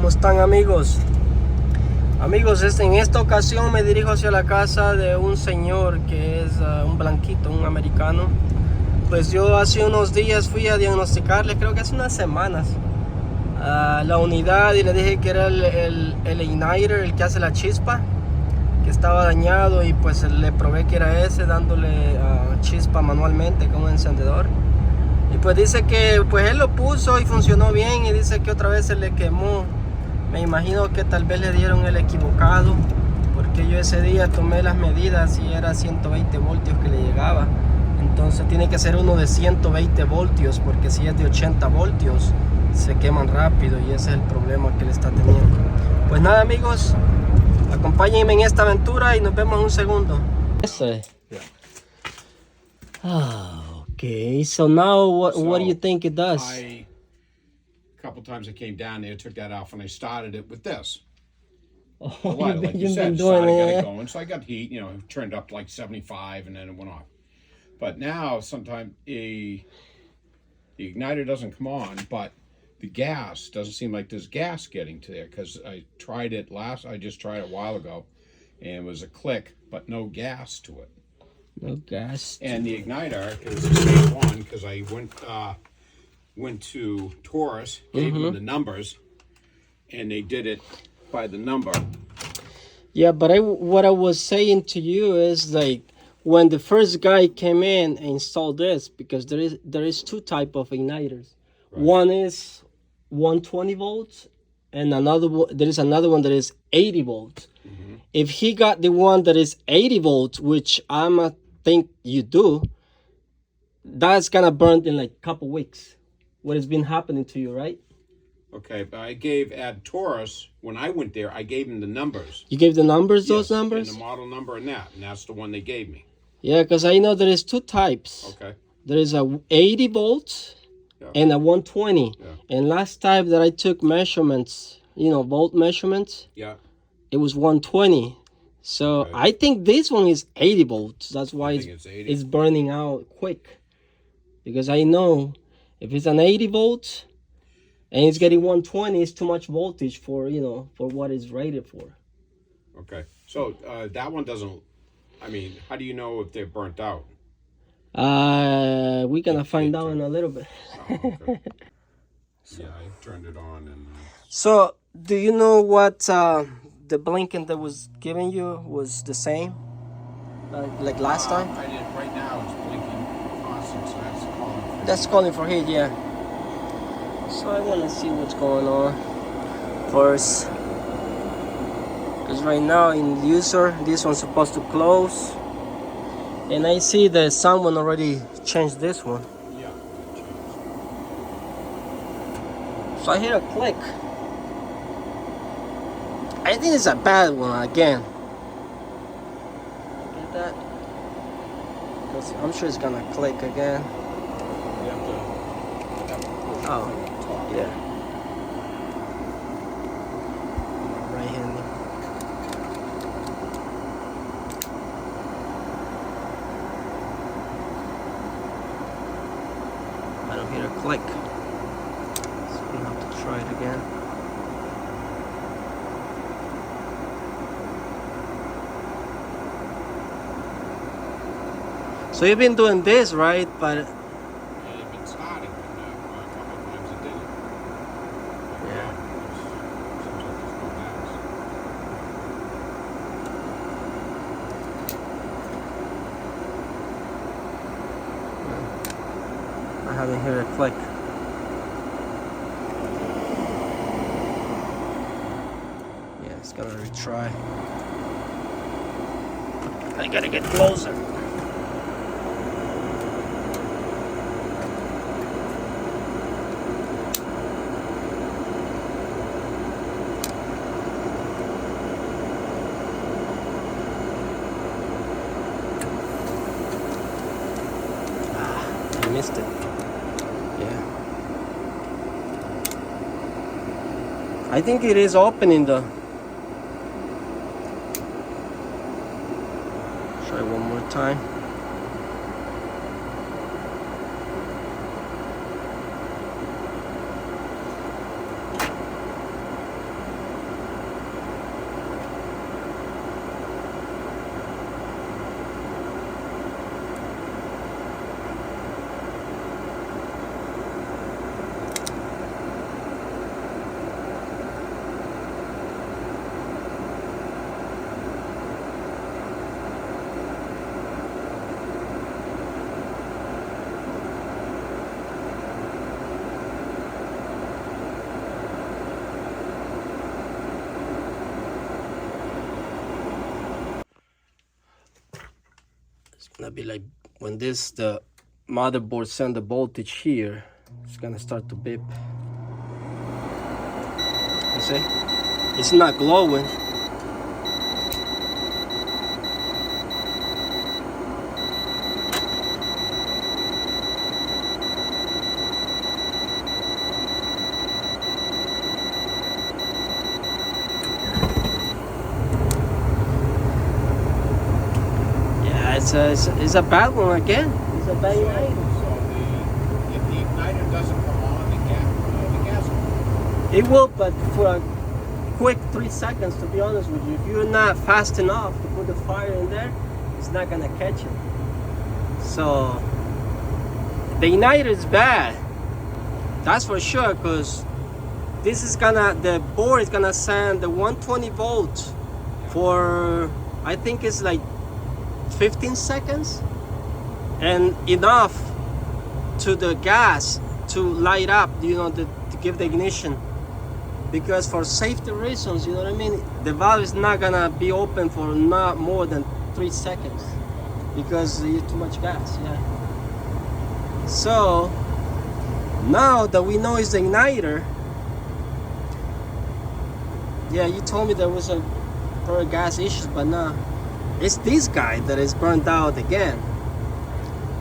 ¿Cómo están, amigos? Amigos, en esta ocasión me dirijo hacia la casa de un señor que es un blanquito, un americano. Pues yo hace unos días fui a diagnosticarle, creo que hace unas semanas, a la unidad, y le dije que era el igniter, el que hace la chispa, que estaba dañado, y pues le probé que era ese, dándole chispa manualmente con un encendedor. Y pues dice que pues él lo puso y funcionó bien, y dice que otra vez se le quemó. Me imagino que tal vez le dieron el equivocado, porque yo ese día tomé las medidas y era 120 voltios que le llegaba. Entonces tiene que ser uno de 120 voltios, porque si es de 80 voltios se queman rápido, y ese es el problema que le está teniendo. Pues nada, amigos, acompáñenme en esta aventura y nos vemos en un segundo. Okay, so now what do you think it does? A couple times I came down there, took that off, and I started it with this. Oh, Like you said, got it going. So I got heat, turned up to like 75, and then it went off. But now, sometimes the igniter doesn't come on, but the gas doesn't seem like there's gas getting to there, because I just tried it a while ago, and it was a click, but no gas to it. No gas. And the igniter is the same one, because I went to Taurus, gave them the numbers, and they did it by the number. Yeah, but what I was saying to you is, like, when the first guy came in and installed this, because there is two type of igniters. Right. One is 120 volts, and there is another one that is 80 volts. Mm-hmm. If he got the one that is 80 volts, which I think you do, that's gonna burn in like a couple weeks. What has been happening to you, right? Okay, but I gave Taurus, when I went there, I gave him the numbers. You gave the numbers, those numbers? And the model number and that's the one they gave me. Yeah, because I know there is two types. Okay. There is a 80 volts and a 120. Yeah. And last time that I took measurements, volt measurements, it was 120. So okay. I think this one is 80 volts. That's why it's burning out quick. Because I know if it's an 80 volts and it's getting 120, it's too much voltage for what it's rated for. Okay. So that one doesn't, how do you know if they're burnt out? We're gonna find out in a little bit. Oh, okay. Yeah, I turned it on and. So, do you know what the blinking that was giving you was the same, like last time? I did. Right now it's blinking constant, so that's calling. That's calling for heat, yeah. So I wanna see what's going on first. Because right now in user, this one's supposed to close, and I see that someone already changed this one. Yeah. So I hear a click. I think it's a bad one again. Get that? Because I'm sure it's gonna click again. Oh, yeah. Right-handed. I don't hear a click, so we'll have to try it again. So you've been doing this, right? But yeah, you've been starting, but a couple of times it didn't. Yeah. I haven't heard a click. Yeah, it's gonna retry. I gotta get closer. Missed it. Yeah. I think it is opening though. Try one more time. gonna be like when the motherboard send the voltage here, it's gonna start to beep. You see? It's not glowing. Yeah, it's a bad one again. It's a bad igniter. So if the igniter doesn't come on, the gas will. It will, but for a quick 3 seconds, to be honest with you, if you're not fast enough to put the fire in there, it's not gonna catch it. So the igniter is bad, that's for sure, because the board is gonna send the 120 volts for, I think it's like 15 seconds, and enough to the gas to light up, to give the ignition. Because for safety reasons, you know what I mean, the valve is not gonna be open for not more than 3 seconds because you use too much gas. Yeah. So now that we know it's the igniter, yeah, you told me there was a probably gas issues, but no, it's this guy that is burned out again.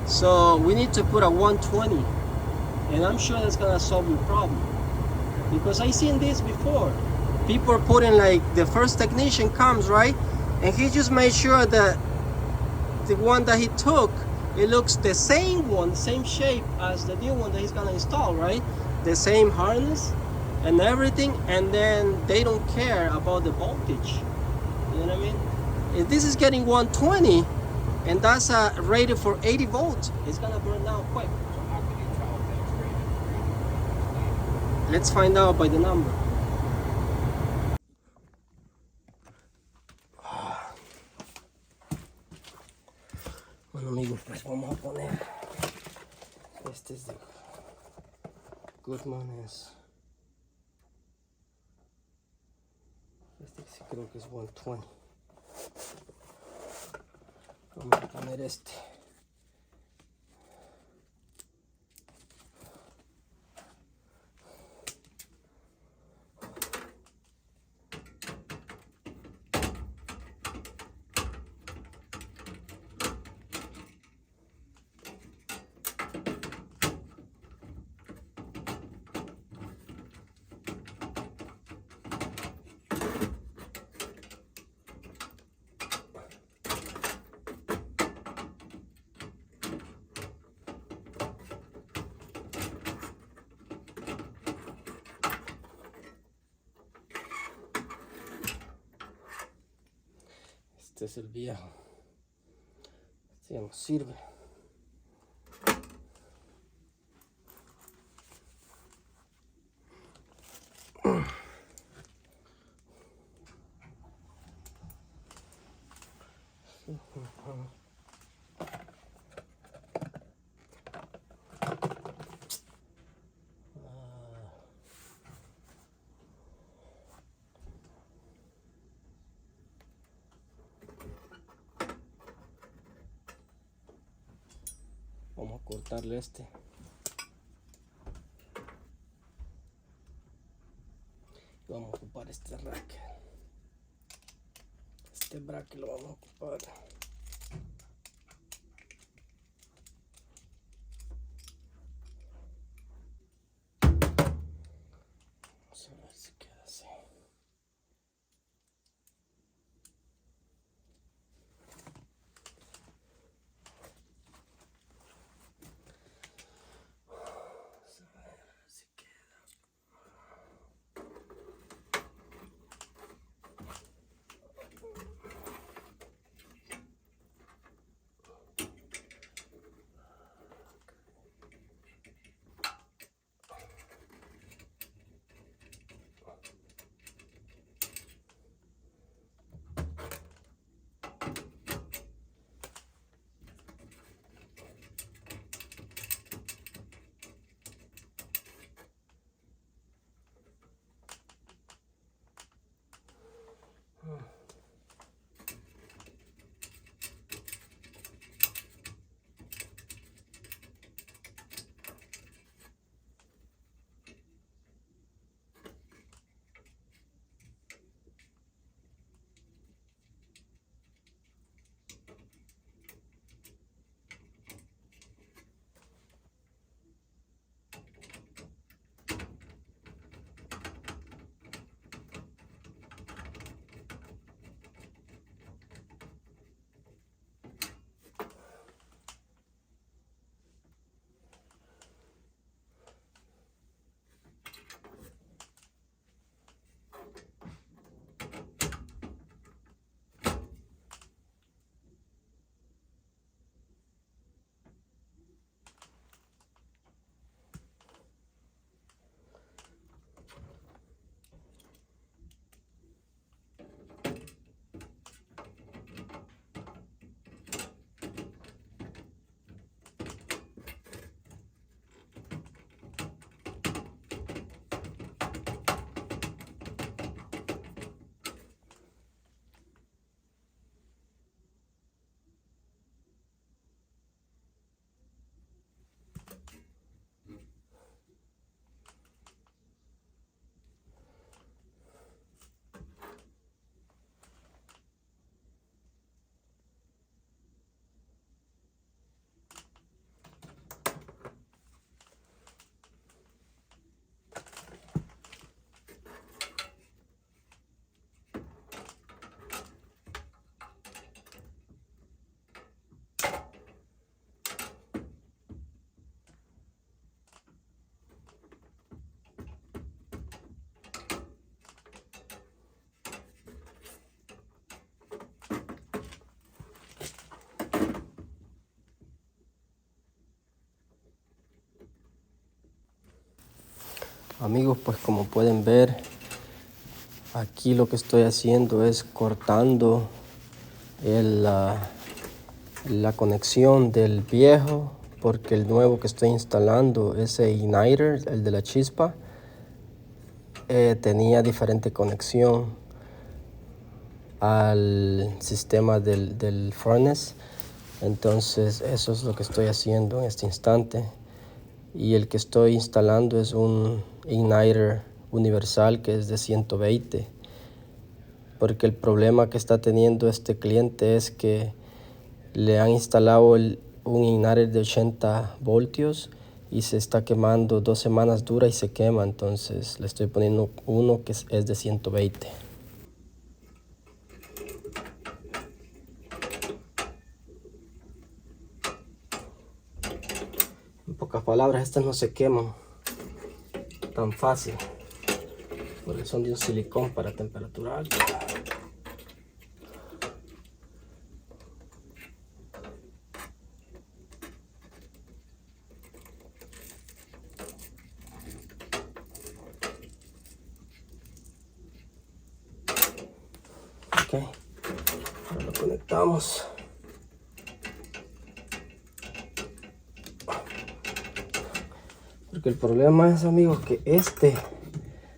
So we need to put a 120, and I'm sure that's gonna solve the problem. Because I seen this before. People are putting, like, the first technician comes, right? And he just made sure that the one that he took, it looks the same one, same shape as the new one that he's gonna install, right? The same harness and everything, and then they don't care about the voltage. You know what I mean? If this is getting 120 and that's rated for 80 volts, it's gonna burn down quick. So how can you tell if that's rated? Let's find out by the number. Bueno amigos, pues vamos a poner, este es de Goodman, este sí creo que es 120. Vamos a poner este. Este es el viejo. Este ya no sirve. Vamos a cortarle este. Vamos a ocupar este rack. Este bracket lo vamos a ocupar. Vamos a ver si queda así. Amigos, pues como pueden ver, aquí lo que estoy haciendo es cortando la conexión del viejo, porque el nuevo que estoy instalando, ese igniter, el de la chispa, tenía diferente conexión al sistema del furnace. Entonces eso es lo que estoy haciendo en este instante, y el que estoy instalando es un igniter universal que es de 120, porque el problema que está teniendo este cliente es que le han instalado un igniter de 80 voltios y se está quemando 2 semanas, dura y se quema. Entonces le estoy poniendo uno que es de 120. En pocas palabras, estas no se queman tan fácil porque son de un silicón para temperatura alta. Ok, ahora lo conectamos. Porque el problema es, amigos, que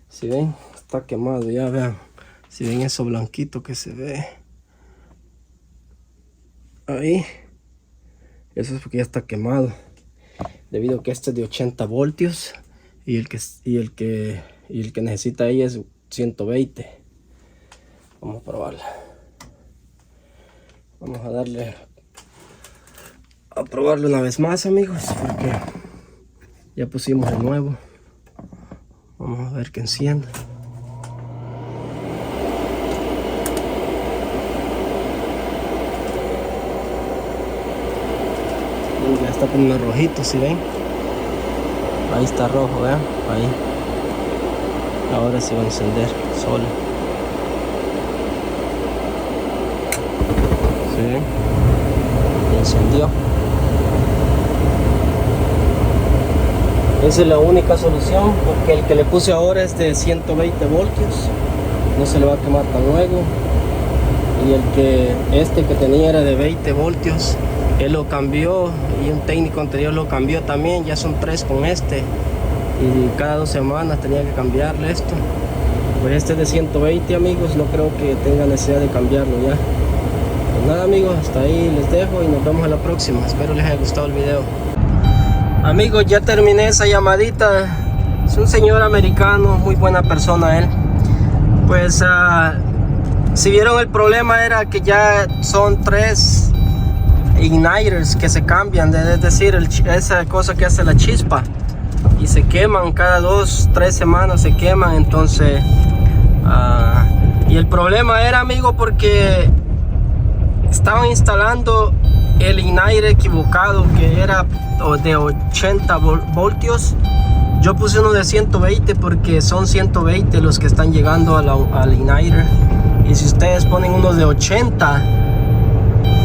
si ven, está quemado. Ya vean, si ven eso blanquito que se ve ahí, eso es porque ya está quemado, debido a que este es de 80 voltios y el que necesita ahí es 120. Vamos a probarla. Vamos a probarlo una vez más, amigos, porque ya pusimos el nuevo. Vamos a ver que encienda. Ya está poniendo rojito, si ven. Ahí está rojo, vean, ahí. Ahora sí va a encender solo. ¿Sí? Ya encendió. Esa es la única solución, porque el que le puse ahora es de 120 voltios. No se le va a quemar tan luego. Y este que tenía era de 20 voltios. Él lo cambió y un técnico anterior lo cambió también. Ya son 3 con este. Y cada 2 semanas tenía que cambiarle esto. Pues este es de 120, amigos. No creo que tenga necesidad de cambiarlo ya. Pues nada, amigos, hasta ahí les dejo y nos vemos en la próxima. Espero les haya gustado el video. Amigos, ya terminé esa llamadita. Es un señor americano, muy buena persona él. Pues si vieron, el problema era que ya son 3 igniters que se cambian, es decir, esa cosa que hace la chispa, y se queman cada 2-3 semanas, se queman. Entonces y el problema era, amigo, porque estaban instalando el igniter equivocado, que era de 80 voltios. Yo puse uno de 120 porque son 120 los que están llegando al igniter, y si ustedes ponen uno de 80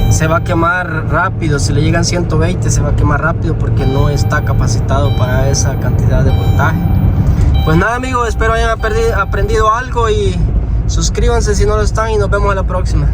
se va a quemar rápido. Si le llegan 120 se va a quemar rápido porque no está capacitado para esa cantidad de voltaje. Pues nada, amigos, espero hayan aprendido algo y suscríbanse si no lo están, y nos vemos a la próxima.